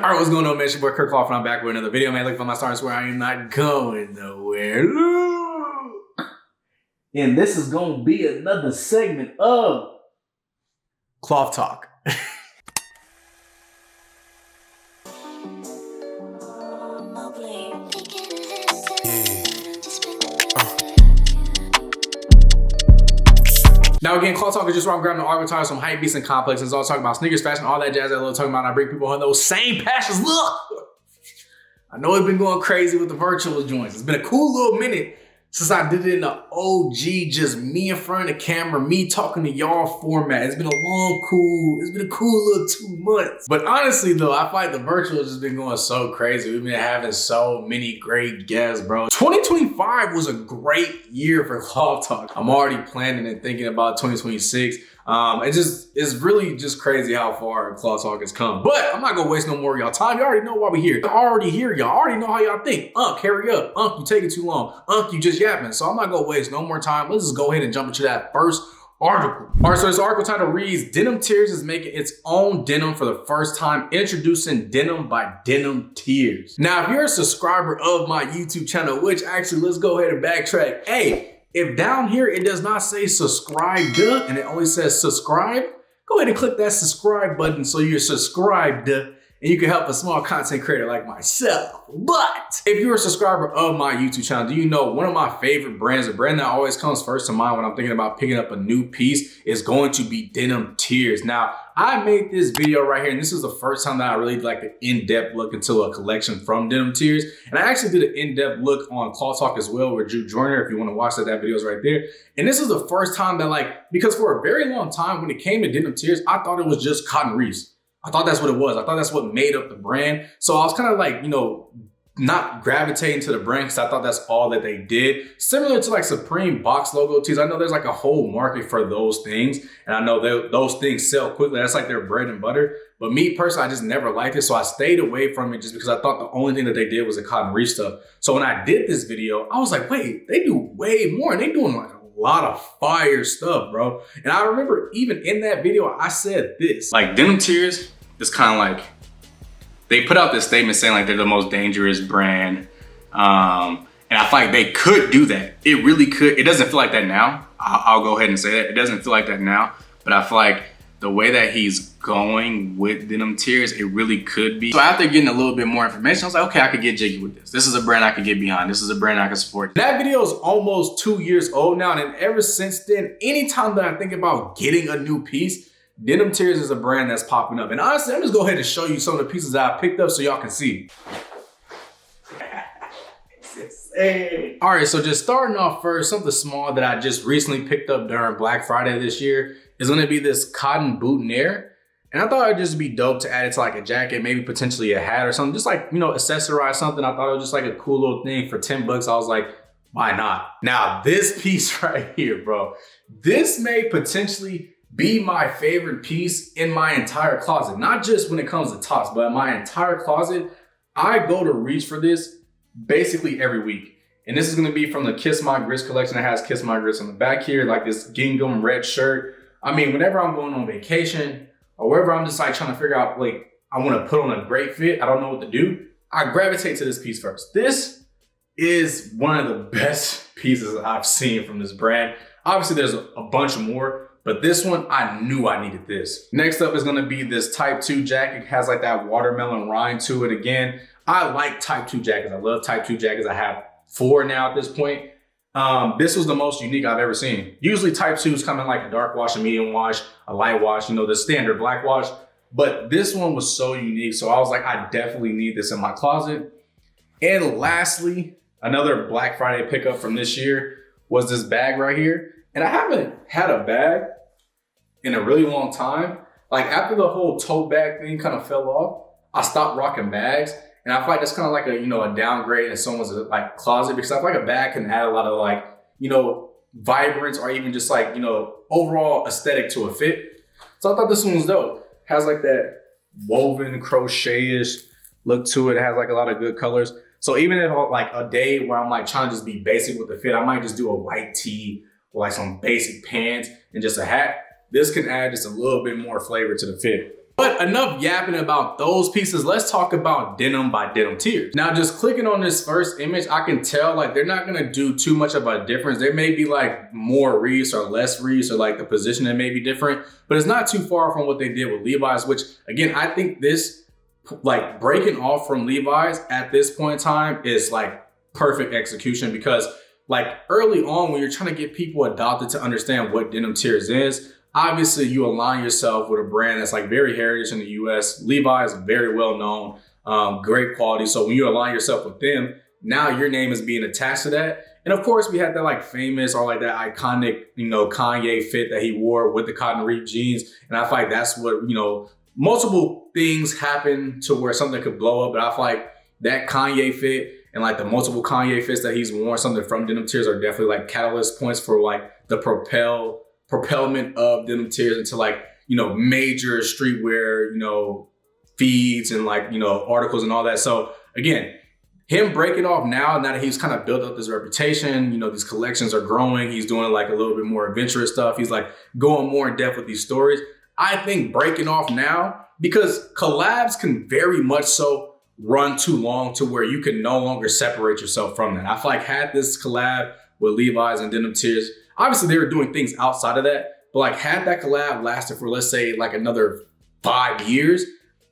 All right, what's going on, man? It's your boy Kloth, and I'm back with another video, man. Look for my stars where I am not going nowhere. And this is going to be another segment of Kloth Talk. Now again, Kloth Talk is just where I'm grabbing the archetypes from hype beasts and complexes. All talking about sneakers, fashion, all that jazz that I love talking about. And I bring people on those same passions. Look, I know it's been going crazy with the virtual joints. It's been a cool little minute since I did it in the OG, just me in front of the camera, me talking to y'all format. It's been a cool little 2 months. But honestly though, I feel like the virtual has just been going so crazy. We've been having so many great guests, bro. 2025 was a great year for Kloth Talk. I'm already planning and thinking about 2026. It's really just crazy how far Kloth Talk has come. But I'm not gonna waste no more of y'all time. You already know why we here. Y'all already here. Y'all already know how y'all think. Hurry up. You taking too long. You just yapping. So I'm not gonna waste no more time. Let's just go ahead and jump into that first article. All right, so this article title reads, Denim Tears is making its own denim for the first time, introducing denim by Denim Tears. Now, if you're a subscriber of my YouTube channel, which actually, let's go ahead and backtrack. Hey, if down here it does not say subscribed and it only says subscribe, go ahead and click that subscribe button so you're subscribed and you can help a small content creator like myself. But if you're a subscriber of my YouTube channel, do you know one of my favorite brands, a brand that always comes first to mind when I'm thinking about picking up a new piece, is going to be Denim Tears. Now, I made this video right here, and this is the first time that I really like an in-depth look into a collection from Denim Tears. And I actually did an in-depth look on Kloth Talk as well with Drew Joyner. If you want to watch that video is right there. And this is the first time that because for a very long time when it came to Denim Tears, I thought it was just cotton reefs. I thought that's what it was. I thought that's what made up the brand. So I was kind of not gravitating to the brand because I thought that's all that they did. Similar to Supreme box logo tees. I know there's a whole market for those things. And I know those things sell quickly. That's their bread and butter. But me personally, I just never liked it. So I stayed away from it just because I thought the only thing that they did was the cotton reef stuff. So when I did this video, I was like, wait, they do way more. And they doing a lot of fire stuff, bro. And I remember even in that video, I said this. Denim Tears is kind of they put out this statement saying they're the most dangerous brand. And I feel like they could do that. It really could. It doesn't feel like that now. I'll go ahead and say that. It doesn't feel like that now. But I feel like the way that he's going with Denim Tears, it really could be. So after getting a little bit more information, I was like, okay, I could get jiggy with this. This is a brand I could get behind. This is a brand I can support. That video is almost 2 years old now. And ever since then, anytime that I think about getting a new piece, Denim Tears is a brand that's popping up. And honestly, I'm just go ahead and show you some of the pieces that I picked up so y'all can see. All right, so just starting off first, something small that I just recently picked up during Black Friday this year is gonna be this cotton boutonniere. And I thought it'd just be dope to add it to a jacket, maybe potentially a hat or something. Just accessorize something. I thought it was just a cool little thing for 10 bucks. I was like, why not? Now this piece right here, bro, this may potentially be my favorite piece in my entire closet. Not just when it comes to tops, but my entire closet. I go to reach for this basically every week. And this is gonna be from the Kiss My Grits collection that has Kiss My Grits on the back here, this gingham red shirt. I mean, whenever I'm going on vacation or wherever I'm just trying to figure out, I wanna put on a great fit, I don't know what to do, I gravitate to this piece first. This is one of the best pieces I've seen from this brand. Obviously there's a bunch more, but this one, I knew I needed this. Next up is gonna be this Type 2 jacket. It has that watermelon rind to it. Again, I like Type 2 jackets. I love Type 2 jackets. I have 4 now at this point. This was the most unique I've ever seen. Usually Type 2s come in a dark wash, a medium wash, a light wash, the standard black wash. But this one was so unique. So I was like, I definitely need this in my closet. And lastly, another Black Friday pickup from this year was this bag right here. And I haven't had a bag in a really long time. After the whole tote bag thing kind of fell off, I stopped rocking bags. And I feel like that's kind of a downgrade in someone's closet, because I feel like a bag can add a lot of vibrance or even just overall aesthetic to a fit. So I thought this one was dope. Has that woven crochet-ish look to it. It has a lot of good colors. So even if a day where I'm trying to just be basic with the fit, I might just do a white tee or some basic pants and just a hat. This can add just a little bit more flavor to the fit. But enough yapping about those pieces. Let's talk about Denim by Denim Tears. Now, just clicking on this first image, I can tell like they're not gonna do too much of a difference. There may be like more reefs or less reefs, or like the positioning may be different, but it's not too far from what they did with Levi's, which again, I think this like breaking off from Levi's at this point in time is like perfect execution, because like early on when you're trying to get people adopted to understand what Denim Tears is, obviously you align yourself with a brand that's like very heritage in the US. Levi's is very well known, great quality. So when you align yourself with them, now your name is being attached to that. And of course we had that like famous or like that iconic, you know, Kanye fit that he wore with the cotton reef jeans. And I feel like that's what, you know, multiple things happen to where something could blow up. But I feel like that Kanye fit and like the multiple Kanye fits that he's worn, something from Denim Tears, are definitely like catalyst points for like the propelment of Denim Tears into like, you know, major streetwear, you know, feeds and like, you know, articles and all that. So again, him breaking off now that he's kind of built up this reputation, you know, these collections are growing. He's doing like a little bit more adventurous stuff. He's like going more in depth with these stories. I think breaking off now, because collabs can very much so run too long to where you can no longer separate yourself from that. I feel like had this collab with Levi's and Denim Tears, obviously they were doing things outside of that, but like had that collab lasted for, let's say, like another 5 years,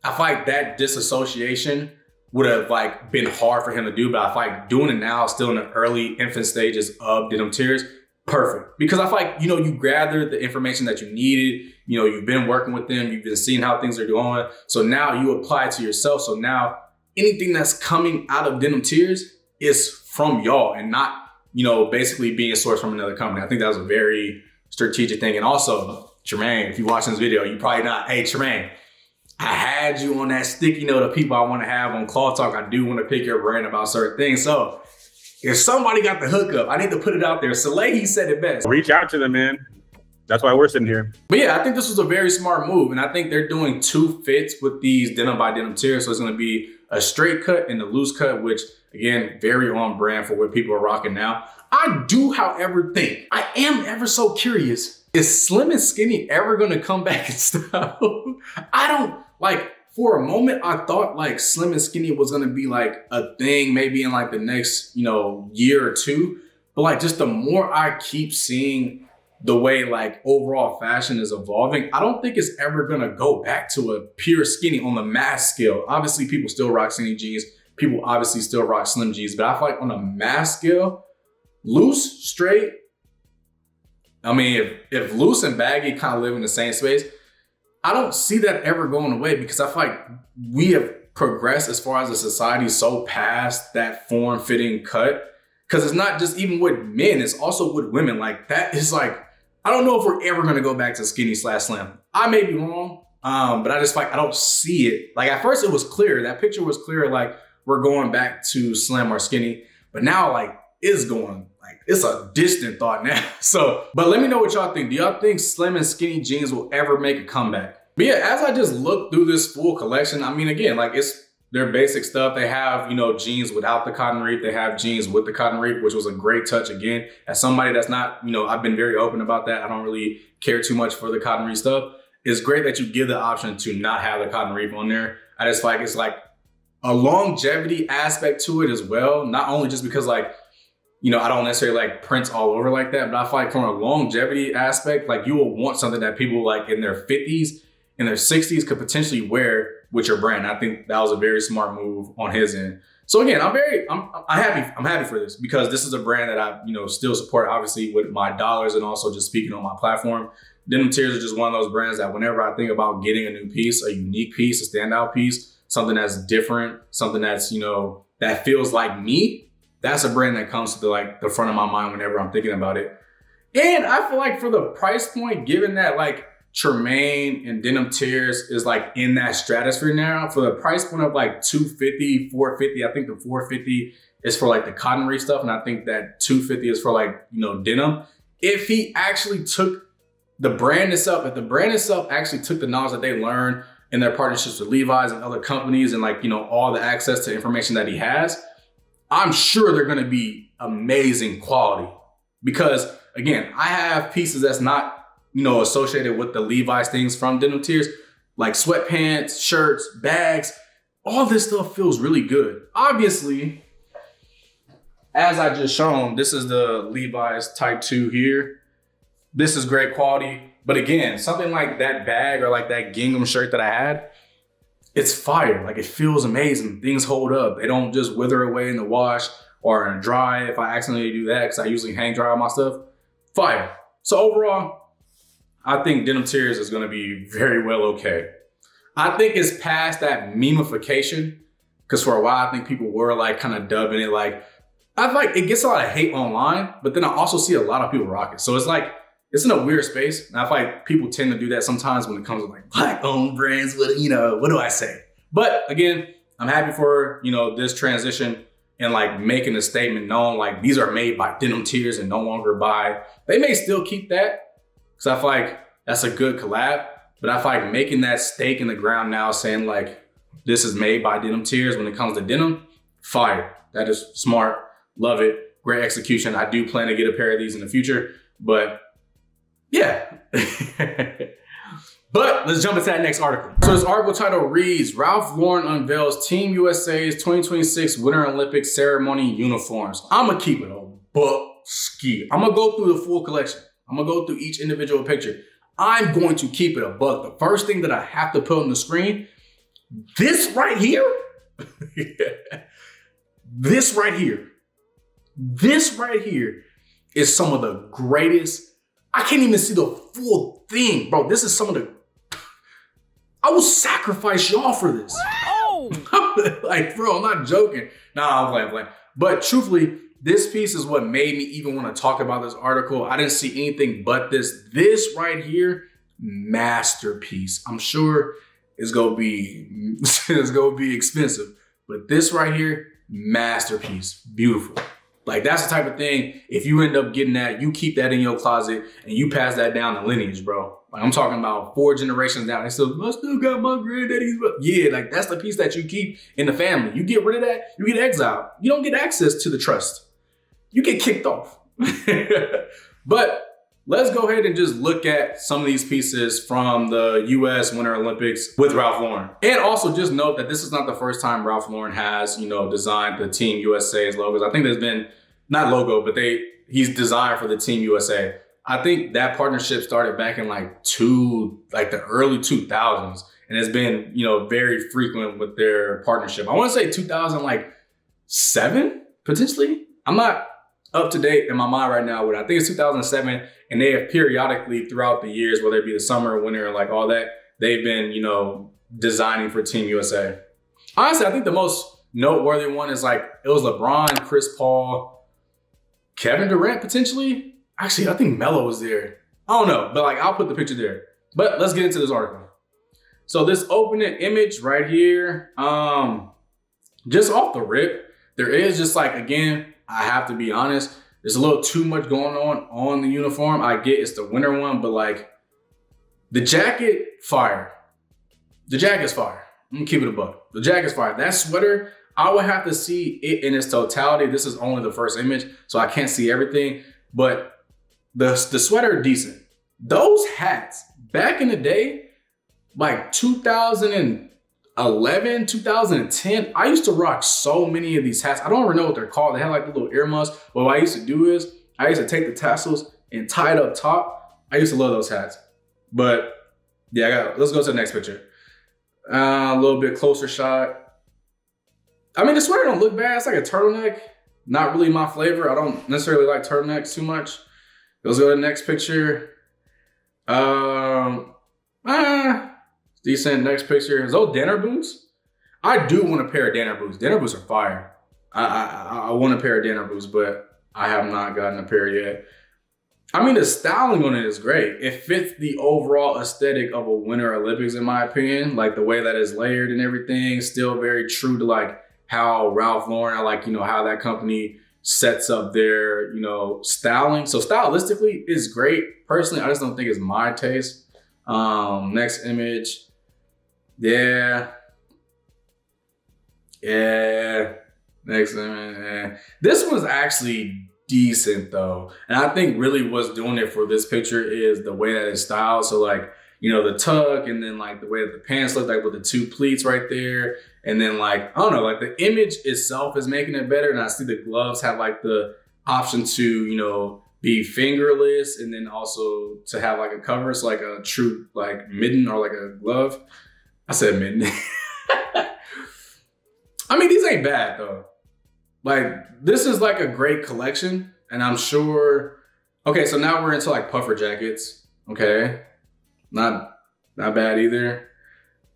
I feel like that disassociation would have like been hard for him to do. But I feel like doing it now, still in the early infant stages of Denim Tears, perfect. Because I feel like, you know, you gathered the information that you needed, you know, you've been working with them, you've been seeing how things are doing. So now you apply it to yourself. So now anything that's coming out of Denim Tears is from y'all and not, you know, basically being sourced from another company. I think that was a very strategic thing. And also, Tremaine, if you're watching this video, you probably not, hey, Tremaine, I had you on that sticky note of people I want to have on Kloth Talk. I do want to pick your brain about certain things. So if somebody got the hookup, I need to put it out there. Soleil, he said it best. Reach out to them, man. That's why we're sitting here. But yeah, I think this was a very smart move. And I think they're doing 2 fits with these Denim by Denim Tears. So it's going to be a straight cut and a loose cut, which again, very on brand for what people are rocking now. I do, however, think, I am ever so curious, is Slim and Skinny ever going to come back in style? I don't, like, for a moment, I thought like Slim and Skinny was going to be like a thing maybe in like the next, you know, year or two. But like just the more I keep seeing the way like overall fashion is evolving, I don't think it's ever going to go back to a pure skinny on the mass scale. Obviously, people still rock skinny jeans. People obviously still rock slim jeans. But I feel like on a mass scale, loose, straight, I mean, if loose and baggy kind of live in the same space, I don't see that ever going away, because I feel like we have progressed as far as a society so past that form-fitting cut. Because it's not just even with men, it's also with women. Like that is like, I don't know if we're ever going to go back to skinny / slim. I may be wrong, but I just like, I don't see it. Like at first it was clear, that picture was clear, like we're going back to slim or skinny, but now like it's going, like it's a distant thought now. So, but let me know what y'all think. Do y'all think slim and skinny jeans will ever make a comeback? But yeah, as I just look through this full collection, I mean, again, like it's their basic stuff. They have, you know, jeans without the cotton reef. They have jeans with the cotton reef, which was a great touch. Again, as somebody that's not, you know, I've been very open about that. I don't really care too much for the cotton reef stuff. It's great that you give the option to not have the cotton reef on there. I just feel like it's like a longevity aspect to it as well. Not only just because like, you know, I don't necessarily like prints all over like that, but I feel like from a longevity aspect, like you will want something that people like in their 50s, in their 60s could potentially wear with your brand. I think that was a very smart move on his end. So again, I'm happy for this, because this is a brand that I, you know, still support, obviously with my dollars and also just speaking on my platform. Denim Tears are just one of those brands that whenever I think about getting a new piece, a unique piece, a standout piece, something that's different, something that's, you know, that feels like me, that's a brand that comes to the front of my mind whenever I'm thinking about it. And I feel like for the price point, given that like Tremaine and Denim Tears is like in that stratosphere now, for the price point of like $250, $450, I think the $450 is for like the cotton reef stuff, and I think that $250 is for like, you know, denim. If he actually took the brand itself, if the brand itself actually took the knowledge that they learned in their partnerships with Levi's and other companies and like, you know, all the access to information that he has, I'm sure they're going to be amazing quality. Because again, I have pieces that's not, you know, associated with the Levi's things from Denim Tears. like sweatpants, shirts, bags, all this stuff feels really good. Obviously, as I just shown, this is the Levi's Type 2 here. This is great quality. But again, something like that bag or like that gingham shirt that I had, it's fire. Like it feels amazing. Things hold up. They don't just wither away in the wash or in dry if I accidentally do that, because I usually hang dry all my stuff. Fire. So overall, I think Denim Tears is gonna be very well okay. I think it's past that memification, because for a while I think people were like kind of dubbing it like, I feel like it gets a lot of hate online, but then I also see a lot of people rock it. So it's like, it's in a weird space. And I feel like people tend to do that sometimes when it comes to like black owned brands, what do I say? But again, I'm happy for, this transition and like making a statement known, like these are made by Denim Tears and no longer by, they may still keep that, because I feel like that's a good collab, but I feel like making that stake in the ground now saying like, this is made by Denim Tears when it comes to denim, fire. That is smart, love it, great execution. I do plan to get a pair of these in the future, but yeah. But let's jump into that next article. So this article title reads, Ralph Lauren unveils Team USA's 2026 Winter Olympics ceremony uniforms. I'm gonna keep it a buck ski. I'm gonna go through the full collection. I'm gonna go through each individual picture. I'm going to keep it a buck. The first thing that I have to put on the screen, this right here, this right here is some of the greatest. I can't even see the full thing, bro. This is some of the, I will sacrifice y'all for this. Oh! Like, bro, I'm not joking. Nah, I'm playing. But truthfully, this piece is what made me even want to talk about this article. I didn't see anything but this. This right here, masterpiece. I'm sure it's gonna be expensive, but this right here, masterpiece, beautiful. Like that's the type of thing, if you end up getting that, you keep that in your closet and you pass that down the lineage, bro. Like I'm talking about 4 generations down. I still got my granddaddy's. Yeah, like that's the piece that you keep in the family. You get rid of that, you get exiled. You don't get access to the trust. You get kicked off. But let's go ahead and just look at some of these pieces from the US Winter Olympics with Ralph Lauren. And also just note that this is not the first time Ralph Lauren has, designed the Team USA's logos. I think there's been, not logo, but he's designed for the Team USA. I think that partnership started back in the early 2000s. And it's been, very frequent with their partnership. I want to say 2007, potentially. I'm not up to date in my mind right now, but I think it's 2007. And they have periodically throughout the years, whether it be the summer, winter, like all that, they've been, designing for Team USA. Honestly, I think the most noteworthy one is it was LeBron, Chris Paul, Kevin Durant potentially. Actually, I think Melo was there. I don't know, but I'll put the picture there. But let's get into this article. So this opening image right here, just off the rip, there is just again, I have to be honest, there's a little too much going on the uniform. I get it's the winter one, but the jacket, fire. The jacket's fire. I'm gonna keep it a buck. The jacket's fire. That sweater, I would have to see it in its totality. This is only the first image, so I can't see everything, but the sweater, decent. Those hats, back in the day, 2011, 2010, I used to rock so many of these hats. I don't even know what they're called. They had the little earmuffs. But what I used to do is I used to take the tassels and tie it up top. I used to love those hats. But yeah, let's go to the next picture. A little bit closer shot. I mean, the sweater don't look bad. It's like a turtleneck. Not really my flavor. I don't necessarily like turtlenecks too much. Let's go to the next picture. Decent. Next picture. Is those Danner boots? I do want a pair of Danner boots. Danner boots are fire. I want a pair of Danner boots, but I have not gotten a pair yet. I mean, the styling on it is great. It fits the overall aesthetic of a Winter Olympics, in my opinion. The way that it's layered and everything, still very true to how Ralph Lauren, how that company sets up their, styling. So stylistically, it's great. Personally, I just don't think it's my taste. Next image. Yeah. Next image. Yeah. This one's actually decent though. And I think really what's doing it for this picture is the way that it's styled. So the tuck, and then like the way that the pants look like with the two pleats right there. And then like, I don't know, like the image itself is making it better. And I see the gloves have like the option to, be fingerless, and then also to have like a cover. It's like a true like mitten or like a glove. I said mitten. I mean, these ain't bad though. Like, this is like a great collection, and I'm sure. Okay, so now we're into like puffer jackets. Okay, not bad either.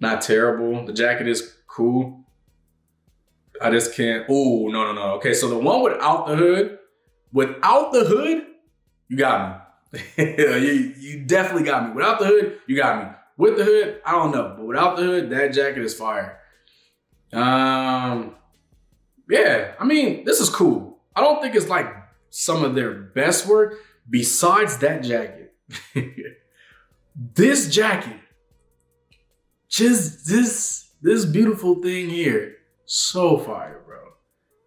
Not terrible. The jacket is cool. I just can't. Oh, no. Okay, so the one without the hood, you got me. you definitely got me. Without the hood, you got me. With the hood, I don't know, but without the hood, that jacket is fire. Yeah, I mean, this is cool. I don't think it's like some of their best work besides that jacket. This jacket, just this beautiful thing here, so fire, bro.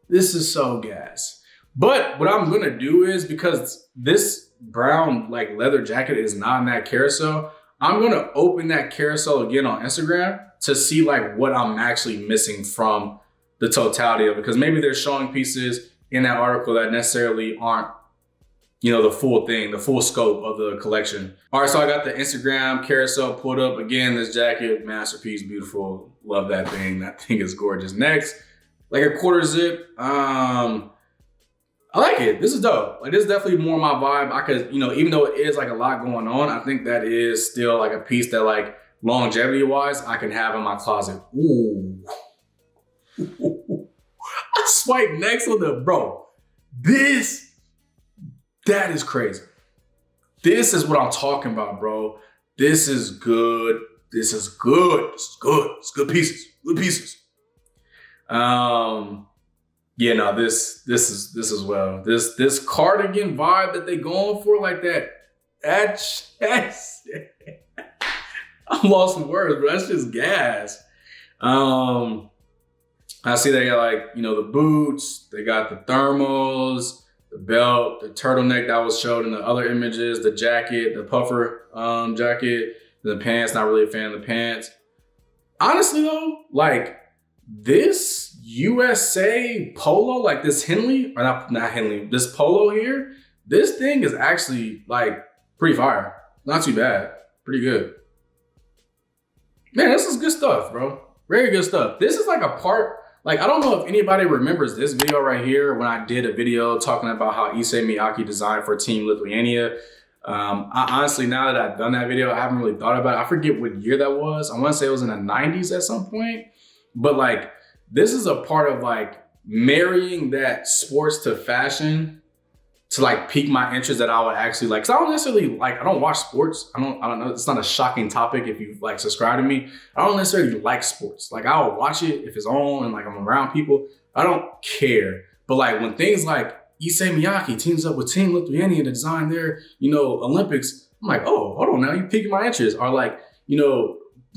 This is so gas. But what I'm gonna do is, because this brown like leather jacket is not in that carousel, I'm gonna open that carousel again on Instagram to see like what I'm actually missing from the totality of it, because maybe they're showing pieces in that article that necessarily aren't, the full thing, the full scope of the collection. All right, so I got the Instagram carousel pulled up. Again, this jacket, masterpiece, beautiful. Love that thing. That thing is gorgeous. Next, like a quarter zip. I like it. This is dope. Like, this is definitely more my vibe. I could, even though it is like a lot going on, I think that is still like a piece that like longevity wise, I can have in my closet. Ooh. I swipe next on the, bro. That is crazy. This is what I'm talking about, bro. This is good. This is good. It's good pieces. Good pieces. Yeah, no, this is well. This cardigan vibe that they going for, like that. That's I'm lost for words, bro. That's just gas. I see they got like, the boots, they got the thermals, the belt, the turtleneck that was showed in the other images, the jacket, the puffer jacket, the pants. Not really a fan of the pants. Honestly though, like this USA polo, like this Henley, or not Henley, this polo here, this thing is actually like pretty fire. Not too bad. Pretty good. Man, this is good stuff, bro. Very good stuff. This is like a part, like, I don't know if anybody remembers this video right here when I did a video talking about how Issei Miyake designed for Team Lithuania. I honestly, now that I've done that video, I haven't really thought about it. I forget what year that was. I want to say it was in the 90s at some point. But like, this is a part of like marrying that sports to fashion to like pique my interest that I would actually like. Cause I don't necessarily like, I don't watch sports. I don't know. It's not a shocking topic if you like subscribe to me. I don't necessarily like sports. Like, I'll watch it if it's on and like I'm around people. I don't care. But like when things like Issei Miyake teams up with Team Lithuania to design their, Olympics, I'm like, oh, hold on now, you piquing my interest. Or like,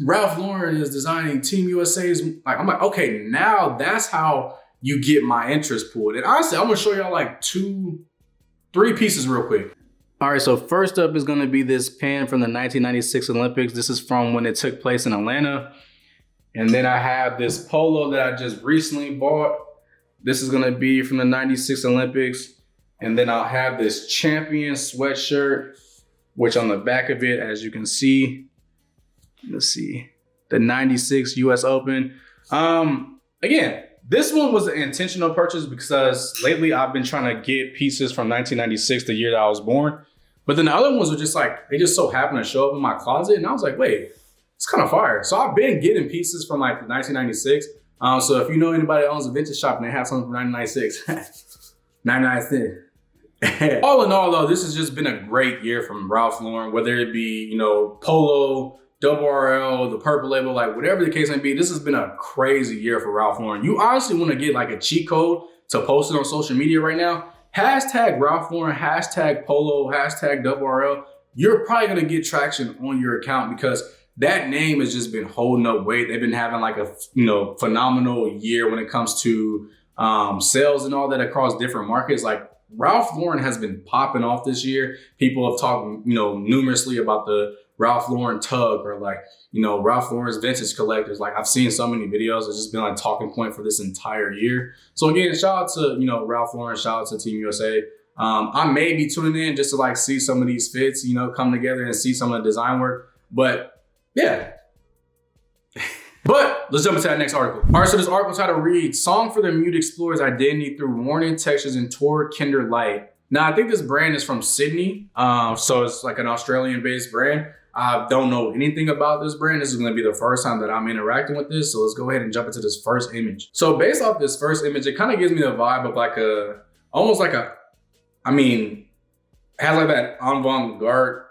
Ralph Lauren is designing Team USA's. Like, I'm like, okay, now that's how you get my interest pulled. And honestly, I'm gonna show y'all like 3 pieces real quick. All right, so first up is gonna be this pin from the 1996 Olympics. This is from when it took place in Atlanta. And then I have this polo that I just recently bought. This is gonna be from the 96 Olympics. And then I'll have this champion sweatshirt, which on the back of it, as you can see, let's see, the 96 US Open. Again, this one was an intentional purchase because lately I've been trying to get pieces from 1996, the year that I was born. But then the other ones were just like, they just so happened to show up in my closet. And I was like, wait, it's kind of fire. So I've been getting pieces from like 1996. So if you know anybody that owns a vintage shop and they have something from 1996, 1996. All in all though, this has just been a great year from Ralph Lauren, whether it be, polo, Double RL, the purple label, like whatever the case may be, this has been a crazy year for Ralph Lauren. You honestly want to get like a cheat code to post it on social media right now, hashtag Ralph Lauren, hashtag Polo, hashtag Double RL. You're probably going to get traction on your account because that name has just been holding up weight. They've been having like a, phenomenal year when it comes to sales and all that across different markets. Like Ralph Lauren has been popping off this year. People have talked, numerously about the Ralph Lauren Tug or like, you know, Ralph Lauren's vintage collectors. Like I've seen so many videos. It's just been like talking point for this entire year. So again, shout out to, you know, Ralph Lauren, shout out to Team USA. I may be tuning in just to like see some of these fits, you know, come together and see some of the design work. But yeah. But let's jump into that next article. All right, so this article title reads, Song for the Mute explores identity through warning textures and Tor Kinder Light. Now, I think this brand is from Sydney. So it's like an Australian-based brand. I don't know anything about this brand. This is going to be the first time that I'm interacting with this. So let's go ahead and jump into this first image. So based off this first image, it kind of gives me the vibe of like almost like it has like that avant-garde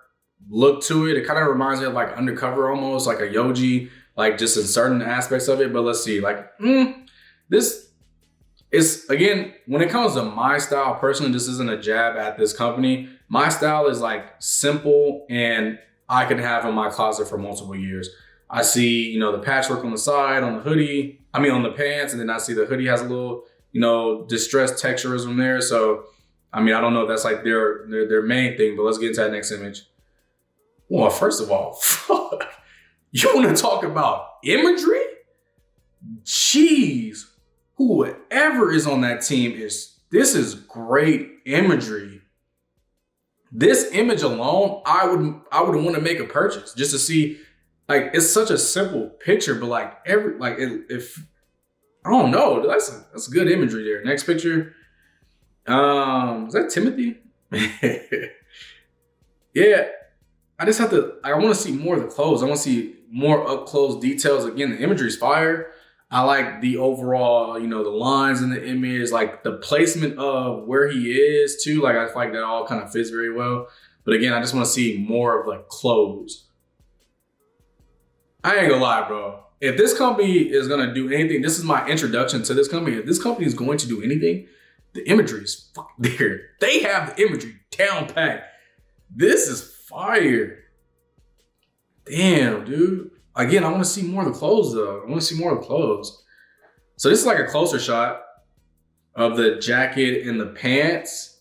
look to it. It kind of reminds me of like Undercover almost, like a Yoji, like just in certain aspects of it. But let's see, like, this is, again, when it comes to my style, personally, this isn't a jab at this company. My style is like simple and I can have in my closet for multiple years. I see, you know, the patchwork on the side, on the hoodie, on the pants, and then I see the hoodie has a little, you know, distressed texturism there. So, I don't know if that's like their main thing, but let's get into that next image. Well, first of all, you want to talk about imagery? Jeez, whoever is on that team this is great imagery. This image alone, I would want to make a purchase just to see, like, it's such a simple picture, but like if I don't know, that's good imagery there. Next picture, is that Timothy? Yeah. I want to see more of the clothes. I want to see more up close details. Again, the imagery is fire. I like the overall, you know, the lines in the image, like the placement of where he is too. Like I feel like that all kind of fits very well. But again, I just want to see more of like clothes. I ain't gonna lie, bro. If this company is gonna do anything, this is my introduction to this company. If this company is going to do anything, the imagery is fucking there. They have the imagery down pat. This is fire. Damn, dude. Again, I want to see more of the clothes though. I want to see more of the clothes. So this is like a closer shot of the jacket and the pants.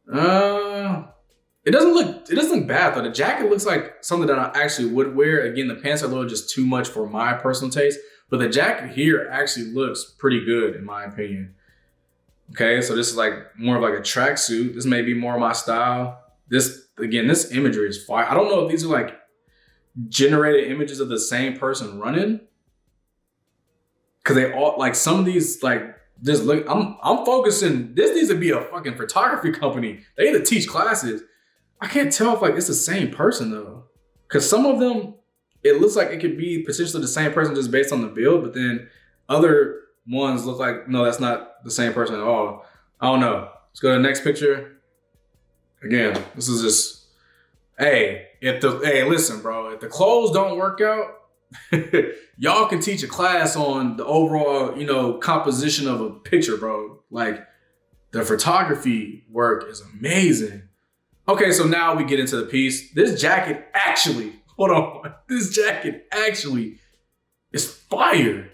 It doesn't look bad though. The jacket looks like something that I actually would wear. Again, the pants are a little just too much for my personal taste, but the jacket here actually looks pretty good in my opinion. Okay, so this is like more of like a tracksuit. This may be more of my style. This imagery is fire. I don't know if these are like generated images of the same person running. Cause they all, like some of these, like just look, I'm focusing, this needs to be a fucking photography company. They need to teach classes. I can't tell if like it's the same person though. Cause some of them, it looks like it could be potentially the same person just based on the build, but then other ones look like, no, that's not the same person at all. I don't know. Let's go to the next picture. Again, this is just, listen, bro, if the clothes don't work out, y'all can teach a class on the overall, you know, composition of a picture, bro. Like the photography work is amazing. Okay, so now we get into the piece. This jacket actually, hold on. This jacket actually is fire.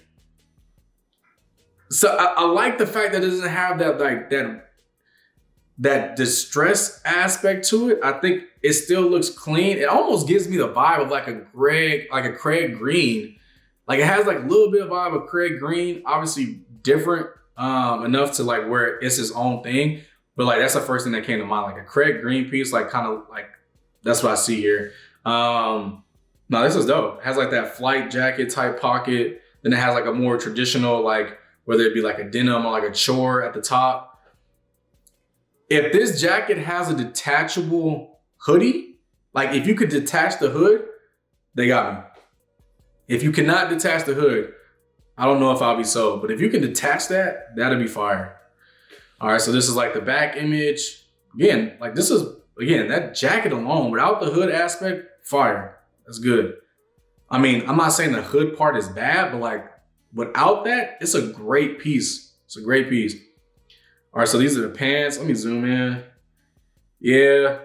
So I like the fact that it doesn't have that like that distress aspect to it. I think it still looks clean. It almost gives me the vibe of like a Craig Green. Like it has like a little bit of vibe of Craig Green, obviously different enough to like where it's his own thing. But like that's the first thing that came to mind, like a Craig Green piece, like kind of like that's what I see here. No, this is dope. It has like that flight jacket type pocket. Then it has like a more traditional, like whether it be like a denim or like a chore at the top. If this jacket has a detachable hoodie, like if you could detach the hood, they got me. If you cannot detach the hood, I don't know if I'll be sold, but if you can detach that, that'll be fire. All right, so this is like the back image. Again, like this is, again, that jacket alone, without the hood aspect, fire. That's good. I'm not saying the hood part is bad, but like without that, it's a great piece. It's a great piece. All right, so these are the pants. Let me zoom in. Yeah,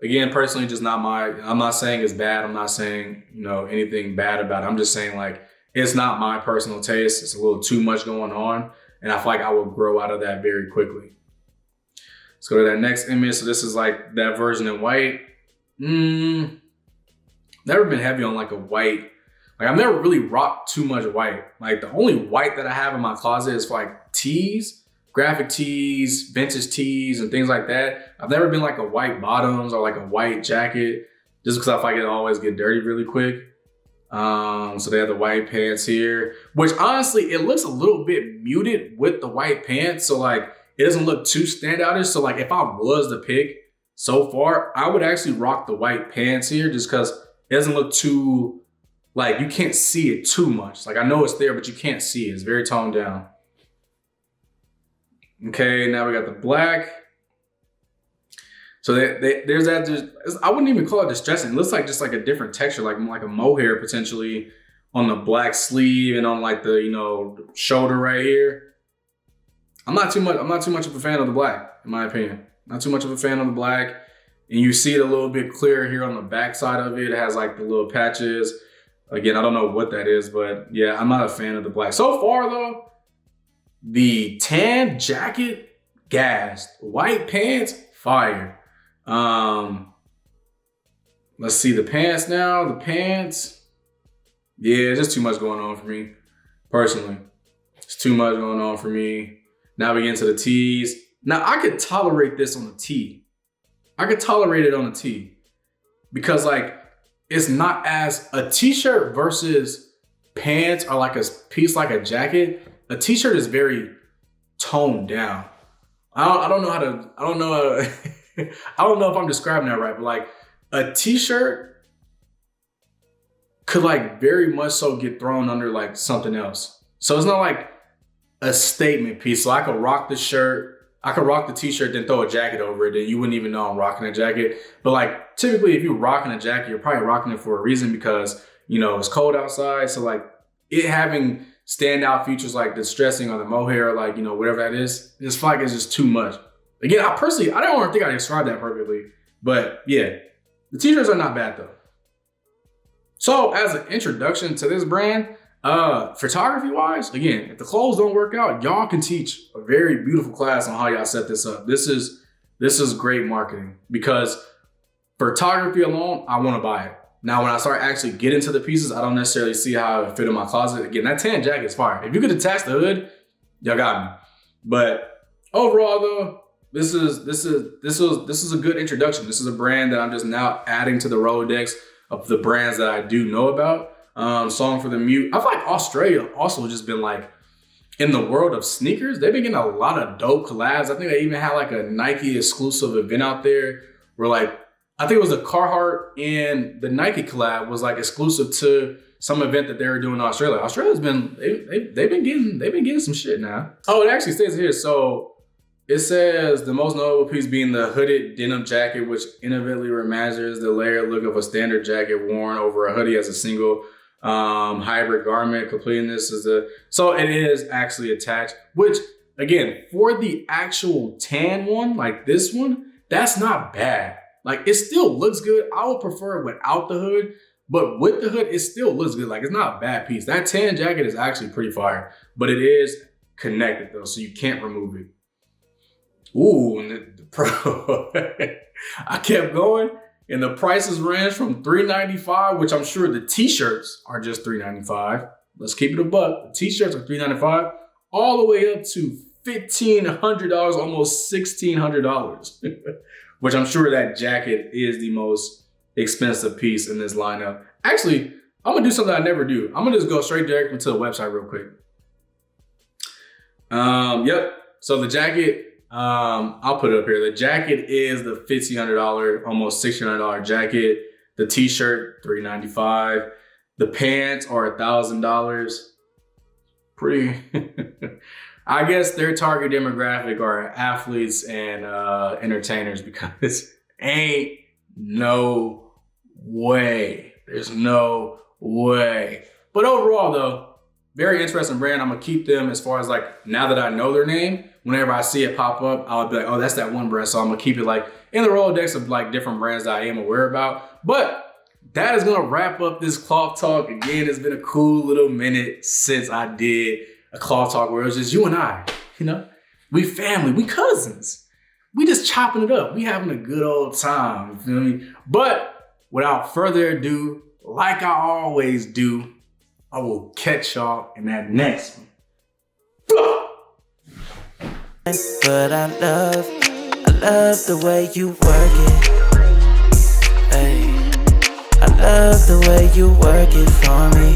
again, personally, just not I'm not saying it's bad. I'm not saying, you know, anything bad about it. I'm just saying like, it's not my personal taste. It's a little too much going on. And I feel like I will grow out of that very quickly. Let's go to that next image. So this is like that version in white. never been heavy on like a white. Like I've never really rocked too much white. Like the only white that I have in my closet is for like tees, graphic tees, vintage tees, and things like that. I've never been like a white bottoms or like a white jacket, just because I feel like it'll always get dirty really quick. So they have the white pants here, which honestly, it looks a little bit muted with the white pants. So like, it doesn't look too standoutish. So like, if I was to pick so far, I would actually rock the white pants here just because it doesn't look too, like you can't see it too much. Like I know it's there, but you can't see it. It's very toned down. Okay, now we got the black. So there's that. I wouldn't even call it distressing. It looks like just like a different texture, like a mohair potentially on the black sleeve and on like the shoulder right here. I'm not too much of a fan of the black, in my opinion. Not too much of a fan of the black. And you see it a little bit clearer here on the back side of it. It has like the little patches. Again, I don't know what that is, but yeah, I'm not a fan of the black. So far though, the tan jacket, gassed. White pants, fire. Let's see the pants now. The pants, yeah, just too much going on for me, personally. It's too much going on for me. Now we get into the tees. Now I could tolerate this on the tee. I could tolerate it on the tee because like it's not as a t-shirt versus pants or like a piece like a jacket. A t-shirt is very toned down. I don't know if I'm describing that right, but like a t-shirt could like very much so get thrown under like something else. So it's not like a statement piece. So I could rock the shirt, I could rock the t-shirt, then throw a jacket over it, then you wouldn't even know I'm rocking a jacket. But like typically if you're rocking a jacket, you're probably rocking it for a reason because it's cold outside. So like it having standout features like the distressing or the mohair, like whatever that is, I just feel like it's just too much. Again, I don't think I described that perfectly, but yeah, the t-shirts are not bad though. So as an introduction to this brand, photography wise, again, if the clothes don't work out, y'all can teach a very beautiful class on how y'all set this up. This is great marketing because photography alone, I want to buy it. Now, when I start actually getting to the pieces, I don't necessarily see how it fit in my closet. Again, that tan jacket is fire. If you could attach the hood, y'all got me. But overall though, this is a good introduction. This is a brand that I'm just now adding to the Rolodex of the brands that I do know about. Song for the Mute. I feel like Australia also just been like in the world of sneakers. They've been getting a lot of dope collabs. I think they even had like a Nike exclusive event out there where like, I think it was the Carhartt and the Nike collab was like exclusive to some event that they were doing in Australia. Australia's been, they've been getting some shit now. Oh, it actually stays here. So it says the most notable piece being the hooded denim jacket, which innovatively reimagines the layered look of a standard jacket worn over a hoodie as a single hybrid garment. Completing this so it is actually attached, which again, for the actual tan one, like this one, that's not bad. Like it still looks good. I would prefer it without the hood, but with the hood, it still looks good. Like it's not a bad piece. That tan jacket is actually pretty fire, but it is connected though, so you can't remove it. Ooh, and I kept going, and the prices range from $3.95, which I'm sure the t-shirts are just $3.95. Let's keep it a buck. The t-shirts are $3.95, all the way up to $1,500, almost $1,600, which I'm sure that jacket is the most expensive piece in this lineup. Actually, I'm gonna do something I never do. I'm gonna just go straight directly to the website real quick. Yep. So the jacket, I'll put it up here. The jacket is the $1,500, almost $1,600 jacket. The t-shirt, $395. The pants are $1,000. Pretty. I guess their target demographic are athletes and entertainers because ain't no way. There's no way. But overall though, very interesting brand. I'm gonna keep them as far as like, now that I know their name, whenever I see it pop up, I'll be like, oh, that's that one brand. So I'm gonna keep it like in the Rolodex of like different brands that I am aware about. But that is gonna wrap up this Kloth Talk. Again, it's been a cool little minute since I did a Kloth Talk where it was just you and I, we family, we cousins. We just chopping it up. We having a good old time, you feel me? But without further ado, like I always do, I will catch y'all in that next one. But I love the way you work it. Ay, I love the way you work it for me.